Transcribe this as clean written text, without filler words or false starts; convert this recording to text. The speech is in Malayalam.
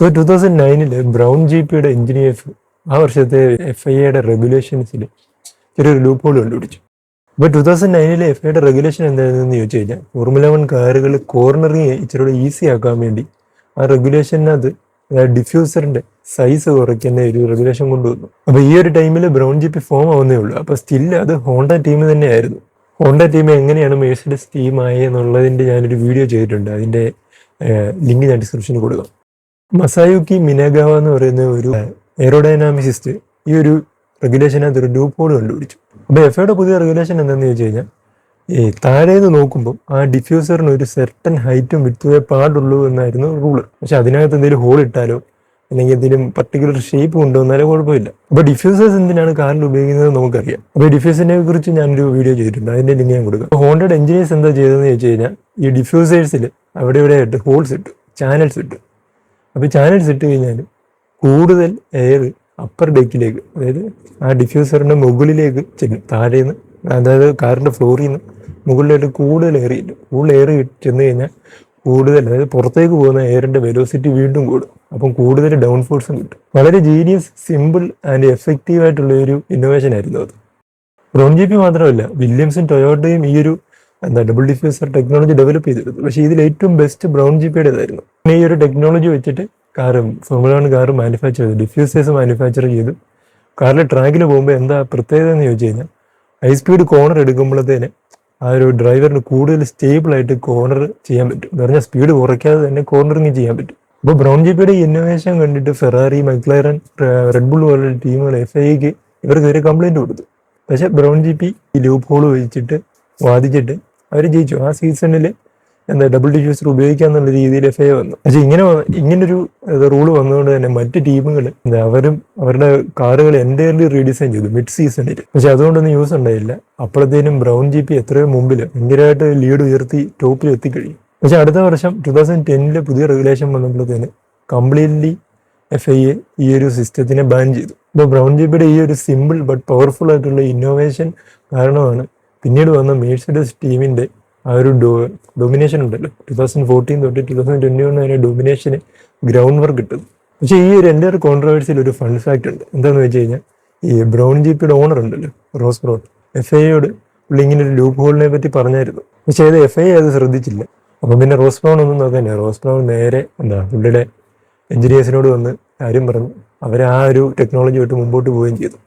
സോ 2009 ബ്രൗൺ ജി പിയുടെ എഞ്ചിനീയേഴ്സ് ആ വർഷത്തെ FIA റെഗുലേഷൻസിൽ ചെറിയൊരു ലൂപ്പ് ഹോൾ കണ്ടുപിടിച്ചു. അപ്പോൾ 2009 FIA റെഗുലേഷൻ എന്തായിരുന്നെന്ന് ചോദിച്ചു കഴിഞ്ഞാൽ ഫോർമുല 1 കാറുകൾ കോർണറിങ് ഇച്ചിരി ഈസി ആക്കാൻ വേണ്ടി ആ റെഗുലേഷനകത്ത് ഡിഫ്യൂസറിന്റെ സൈസ് കുറയ്ക്കുന്ന ഒരു റെഗുലേഷൻ കൊണ്ടുവന്നു. അപ്പോൾ ഈ ഒരു ടൈമിൽ ബ്രൗൺ ജി പി ഫോം ആവുന്നേ ഉള്ളൂ. അപ്പോൾ സ്റ്റിൽ അത് ഹോണ്ട ടീം തന്നെയായിരുന്നു. ഹോണ്ട ടീം എങ്ങനെയാണ് മെഴ്സിഡീസ് ടീം ആയെന്നുള്ളതിൻ്റെ ഞാനൊരു വീഡിയോ ചെയ്തിട്ടുണ്ട്. അതിൻ്റെ ലിങ്ക് ഞാൻ ഡിസ്ക്രിപ്ഷനിൽ കൊടുക്കാം. മസായുക്കി മിനഗാവ എന്ന് പറയുന്ന ഒരു എയറോഡൈനാമിസിസ്റ്റ് ഈ ഒരു റെഗുലേഷനകത്ത് ഒരു ലൂപ്പ് ഹോൾ കണ്ടുപിടിച്ചു. അപ്പോൾ FIA പുതിയ റെഗുലേഷൻ എന്താണെന്ന് ചോദിച്ചു കഴിഞ്ഞാൽ താഴേന്ന് നോക്കുമ്പോൾ ആ ഡിഫ്യൂസറിന് ഒരു സെർട്ടൻ ഹൈറ്റും വിത്തുവേ പാടുള്ളൂ എന്നായിരുന്നു റൂള്. പക്ഷെ അതിനകത്ത് എന്തെങ്കിലും ഹോൾ ഇട്ടാലോ അല്ലെങ്കിൽ എന്തെങ്കിലും പർട്ടിക്കുലർ ഷേപ്പ് കൊണ്ടുവന്നാലോ കുഴപ്പമില്ല. അപ്പോൾ ഡിഫ്യൂസേഴ്സ് എന്തിനാണ് കാറിൽ ഉപയോഗിക്കുന്നത് നമുക്കറിയാം. അപ്പോൾ ഡിഫ്യൂസറിനെ കുറിച്ച് ഞാനൊരു വീഡിയോ ചെയ്തിട്ടുണ്ട്. അതിൻ്റെ ലിങ്ക് ഞാൻ കൊടുക്കാം. ഹോണ്ടയുടെ എഞ്ചിനീയേഴ്സ് എന്താ ചെയ്തതെന്ന് ചോദിച്ചു കഴിഞ്ഞാൽ ഈ ഡിഫ്യൂസേഴ്സിൽ അവിടെ ഇവിടെ ആയിട്ട് ഹോൾസ് ഇട്ടു, ചാനൽസ് ഇട്ടു. അപ്പോൾ ചാനൽസ് ഇട്ട് കഴിഞ്ഞാൽ കൂടുതൽ എയർ അപ്പർ ഡെക്കിലേക്ക്, അതായത് ആ ഡിഫ്യൂസറിൻ്റെ മുകളിലേക്ക് ചെല്ലും. താഴേന്ന്, അതായത് കാറിൻ്റെ ഫ്ലോറിൽ നിന്ന് മുകളിലായിട്ട് കൂടുതൽ എയർ കിട്ടും. കൂടുതൽ എയർ ചെന്ന് കഴിഞ്ഞാൽ കൂടുതൽ, അതായത് പുറത്തേക്ക് പോകുന്ന എയറിൻ്റെ വെലോസിറ്റി വീണ്ടും കൂടും. അപ്പം കൂടുതൽ ഡൗൺ ഫോഴ്സും കിട്ടും. വളരെ ജീനിയസ്, സിമ്പിൾ ആൻഡ് എഫക്റ്റീവ് ആയിട്ടുള്ള ഒരു ഇന്നോവേഷൻ ആയിരുന്നു അത്. ബ്രൗൺ ജി പി മാത്രമല്ല, വില്യംസും ടൊയോട്ടയും ഈ ഒരു ഡബിൾ ഡിഫ്യൂസർ ടെക്നോളജി ഡെവലപ്പ് ചെയ്തെടുത്തു. പക്ഷേ ഇതിൽ ഏറ്റവും ബെസ്റ്റ് ബ്രൗൺ ജി പിയുടേതായിരുന്നു. പിന്നെ ഈ ഒരു ടെക്നോളജി വെച്ചിട്ട് ഫോർമുല 1 കാറ് മാനുഫാക്ചർ ചെയ്തു, ഡിഫ്യൂസേഴ്സ് മാനുഫാക്ചർ ചെയ്തു. കാറിൽ ട്രാക്കിൽ പോകുമ്പോൾ എന്താ പ്രത്യേകത എന്ന് ചോദിച്ചു കഴിഞ്ഞാൽ ഹൈ സ്പീഡ് കോർണർ എടുക്കുമ്പോഴത്തേന് ആ ഒരു ഡ്രൈവറിന് കൂടുതൽ സ്റ്റേബിൾ ആയിട്ട് കോർണർ ചെയ്യാൻ പറ്റും. എന്ന് പറഞ്ഞാൽ സ്പീഡ് കുറയ്ക്കാതെ തന്നെ കോർണറിങ് ചെയ്യാൻ പറ്റും. അപ്പോൾ ബ്രൗൺ ജി പിയുടെ ഇന്നോവേഷൻ കണ്ടിട്ട് ഫെറാറി, മക്ലാരൻ, റെഡ് ബുൾ പോലുള്ള ടീമുകൾ FIAക്ക് ഇവർക്ക് ഒരു കംപ്ലൈൻറ്റ് കൊടുത്തു. പക്ഷേ ബ്രൗൺ ജി പി ഈ ലൂപ്പ് ഹോൾ വെച്ചിട്ട് വാദിച്ചിട്ട് അവർ ജയിച്ചു. ആ സീസണിൽ ഡബിൾ ഡിഫ്യൂസർ ഉപയോഗിക്കാന്നുള്ള രീതിയിൽ FIA വന്നു. പക്ഷേ ഇങ്ങനൊരു റൂള് വന്നതുകൊണ്ട് തന്നെ മറ്റ് ടീമുകൾ അവരും അവരുടെ കാറുകൾ എൻ്റയർലി റീഡിസൈൻ ചെയ്തു മിഡ് സീസണിൽ. പക്ഷെ അതുകൊണ്ടൊന്നും യൂസ് ഉണ്ടായില്ല. അപ്പോഴത്തേനും ബ്രൗൺ ജി പി എത്രയോ മുമ്പിൽ ഭയങ്കരമായിട്ട് ലീഡ് ഉയർത്തി ടോപ്പിൽ എത്തിക്കഴിയും. പക്ഷെ അടുത്ത വർഷം 2010 പുതിയ റെഗുലേഷൻ വന്നപ്പോഴത്തേന് കംപ്ലീറ്റ്ലി FIA ഈ ഒരു സിസ്റ്റത്തിനെ ബാൻ ചെയ്തു. അപ്പോൾ ബ്രൗൺ ജി പിയുടെ ഈ ഒരു സിമ്പിൾ ബട്ട് പവർഫുൾ ആയിട്ടുള്ള ഇന്നോവേഷൻ കാരണമാണ് പിന്നീട് വന്ന മെഴ്സിഡീസ് ടീമിൻ്റെ ആ ഒരു ഡൊമിനേഷൻ ഉണ്ടല്ലോ, 2014 തൊട്ട് 2021 വരെ ഡൊമിനേഷന് ഗ്രൗണ്ട് വർക്ക് കിട്ടും. പക്ഷേ ഈ ഒരു എൻ്റെ ഒരു കോൺട്രവേഴ്സിയിൽ ഒരു ഫൺ ഫാക്ട് ഉണ്ട്. എന്താണെന്ന് വെച്ച് കഴിഞ്ഞാൽ ഈ ബ്രൗൺ ജി പിയുടെ ഓണർ ഉണ്ടല്ലോ, റോസ് ബ്രൗൺ, FIAയോട് പുള്ളി ഇങ്ങനെ ഒരു ലൂപ്പ് ഹോളിനെ പറ്റി പറഞ്ഞായിരുന്നു. പക്ഷേ അത് FIA അത് ശ്രദ്ധിച്ചില്ല. അപ്പം പിന്നെ റോസ് ബ്രൗൺ ഒന്നും നോക്കാനില്ല. റോസ് ബ്രൗൺ നേരെ പുള്ളിയുടെ എഞ്ചിനീയേഴ്സിനോട് വന്ന് കാര്യം പറഞ്ഞു. അവർ ആ ഒരു ടെക്നോളജി ആയിട്ട് മുമ്പോട്ട് പോവുകയും ചെയ്തു.